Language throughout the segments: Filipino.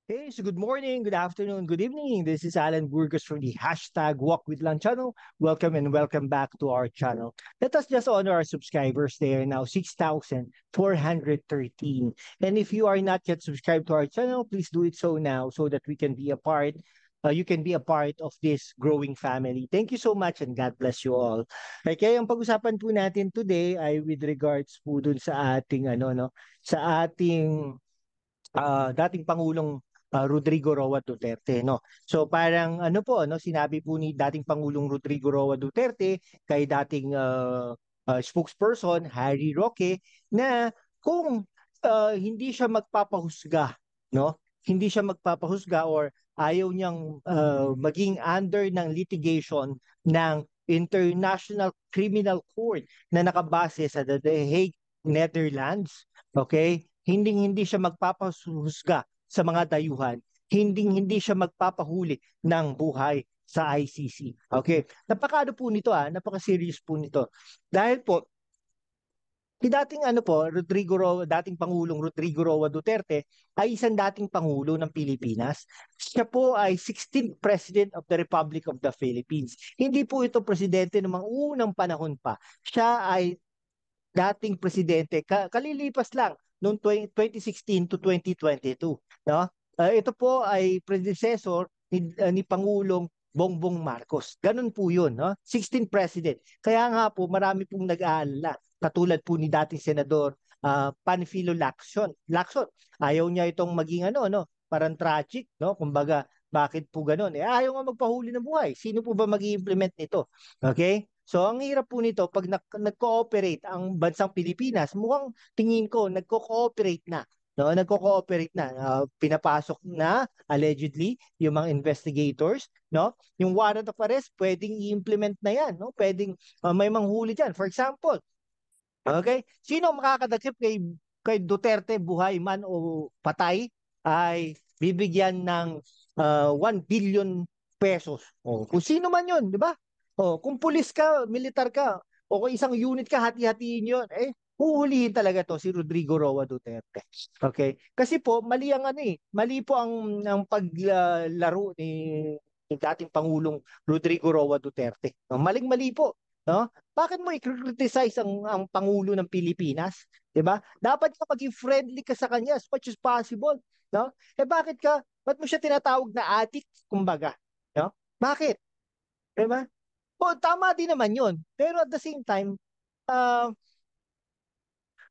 Hey, so good morning, good afternoon, good evening. This is Alan Burgos from the hashtag Walk with Lan channel. Welcome and welcome back to our channel. Let us just honor our subscribers. They are now 6,413. And if you are not yet subscribed to our channel, please do it so now so that we can be a part. You can be a part of this growing family. Thank you so much and God bless you all. Okay, ang pag-usapan po natin today ay with regards po dun sa ating sa ating dating Pangulong Rodrigo Roa Duterte, no. So parang ano po, no, sinabi po ni dating Pangulong Rodrigo Roa Duterte kay dating spokesperson Harry Roque na kung hindi siya magpapahusga, no, hindi siya magpapahusga or ayaw niyang maging under ng litigation ng International Criminal Court na nakabase sa The Hague, Netherlands, okay? Hindi siya magpapahusga sa mga dayuhan, hindi siya magpapahuli ng buhay sa ICC. Okay? Napakaano po nito napaka-serious po nito. Dahil po si dating dating Pangulong Rodrigo Roa Duterte ay isang dating Pangulo ng Pilipinas. Siya po ay 16th President of the Republic of the Philippines. Hindi po ito presidente ng mga unang panahon pa. Siya ay dating presidente, kalilipas lang noong 2016 to 2022, no? Ito po ay predecessor ni Pangulong Bongbong Marcos. Ganun po 'yun, no? 16th president. Kaya nga po marami pong nag-aalala. Katulad po ni dating senador Panfilo Lacson. Ayaw niya itong maging parang tragic, no? Kumbaga, bakit po ganun? Ayaw nga magpahuli ng buhay. Sino po ba mag-i-implement nito? Okay? So ang hirap po nito pag nag-cooperate ang bansang Pilipinas, mukhang tingin ko nagko-cooperate na. No, nagko-cooperate na. Pinapasok na allegedly yung mga investigators, no? Yung warrant of arrest pwedeng i-implement na 'yan, no? Pwedeng may manghuli diyan. For example, okay? Sino ang makakadakip kay Duterte, buhay man o patay, ay bibigyan ng 1 billion pesos. O, kung sino man 'yon, 'di ba? O, kung pulis ka, militar ka, o kung isang unit ka, hati-hatiin 'yon. Huhulihin talaga to si Rodrigo Roa Duterte. Okay? Kasi po mali ang mali po ang paglaro ni dating Pangulong Rodrigo Roa Duterte. No? Maling-mali po, no? Bakit mo i-criticize ang Pangulo ng Pilipinas? 'Di ba? Dapat ka maging friendly ka sa kanya as much as possible, no? Ba't mo siya tinatawag na addict, kumbaga, no? Bakit? 'Di ba? O, tama din naman 'yon. Pero at the same time, uh,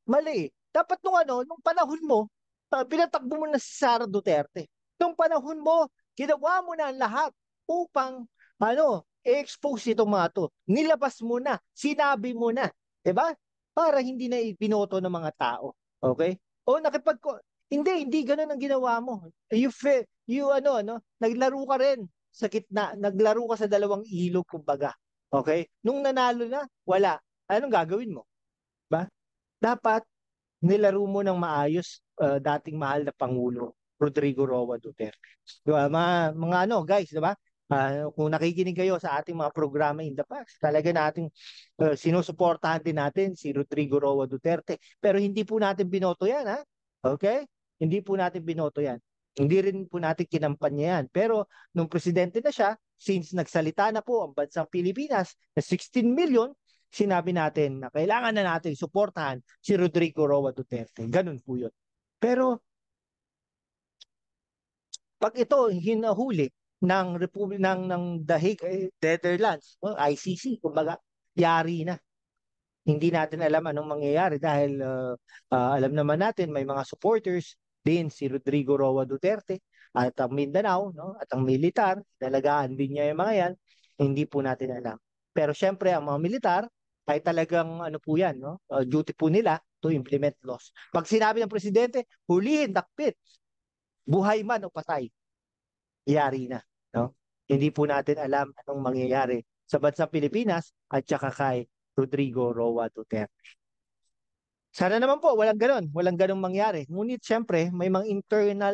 mali. Dapat nung panahon mo, pinatakbo mo na si Sara Duterte. Nung panahon mo, ginawa mo na ang lahat upang i-expose itong mga to. Nilabas mo na, sinabi mo na, 'di ba? Para hindi na ibinoto ng mga tao. Okay? O hindi ganoon ang ginawa mo. Naglaro ka rin sa gitna, naglaro ka sa dalawang ilog kumbaga. Okay? Nung nanalo na, wala. Anong gagawin mo? Ba? Dapat nilaro mo ng maayos dating mahal na Pangulo Rodrigo Roa Duterte. Diba? Mga guys, diba? Kung nakikinig kayo sa ating mga programa in the past, talaga nating sinusuportahan din natin si Rodrigo Roa Duterte. Pero hindi po natin binoto yan, ha? Okay? Hindi po natin binoto yan. Hindi rin po natin kinampanya yan. Pero nung presidente na siya, since nagsalita na po ang bansang Pilipinas na 16 million, sinabi natin na kailangan na natin suportahan si Rodrigo Roa Duterte. Ganun po yun. Pero pag ito hinahuli ng ng The Hague, Netherlands, ICC, kumbaga, yari na. Hindi natin alam anong mangyayari dahil alam naman natin may mga supporters din si Rodrigo Roa Duterte at ang Mindanao, no, at ang militar, dalagaan din niya yung mga yan, hindi po natin alam. Pero syempre ang mga militar ay talagang ano po yan, no, duty po nila to implement laws. Pag sinabi ng presidente, hulihin, dakpit, buhay man o patay, yari na, no? Hindi po natin alam anong mangyayari sa bansang Pilipinas at saka kay Rodrigo Roa Duterte. Sana naman po walang ganun mangyari. Ngunit syempre, may mga internal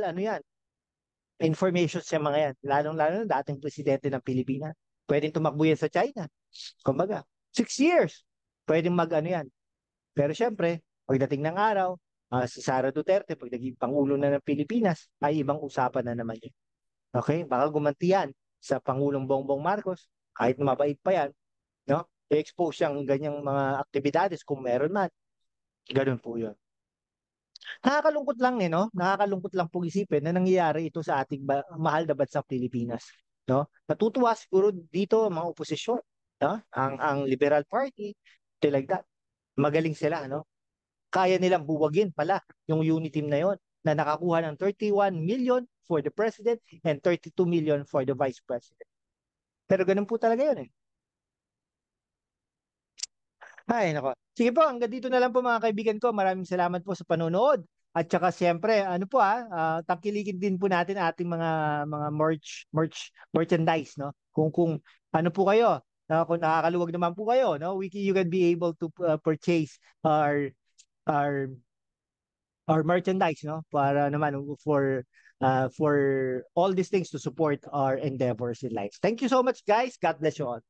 information sa mga yan, lalong-lalo na dating presidente ng Pilipinas. Pwedeng tumakbo yan sa China. Kumbaga, 6 years. Pwedeng yan. Pero syempre, pagdating ng araw, si Sara Duterte, pag naging Pangulo na ng Pilipinas, ay ibang usapan na naman yun. Okay? Baka gumanti yan sa Pangulong Bongbong Marcos, kahit na mabait pa yan, no? I-expose yung ganyang mga aktibidades kung meron man. Ganun po yun. Nakakalungkot lang no? Nakakalungkot lang pong isipin na nangyayari ito sa ating mahal na bansang Pilipinas, no? Natutuwa siguro dito ang mga oposisyon, no? Ang Liberal Party, like that. Magaling sila, no? Kaya nilang buwagin pala yung unity team na yon na nakakuha ng 31 million for the president and 32 million for the vice president. Pero ganun po talaga yun eh. Ay, nako. Sige po, hanggang dito na lang po mga kaibigan ko. Maraming salamat po sa panonood. At saka siyempre, ano po tangkilikin din po natin ating mga merchandise, no? Kung ano po kayo, kung nakakaluwag naman po kayo, no? You can be able to purchase our our merchandise, no? Para naman for all these things to support our endeavors in life. Thank you so much, guys. God bless you all.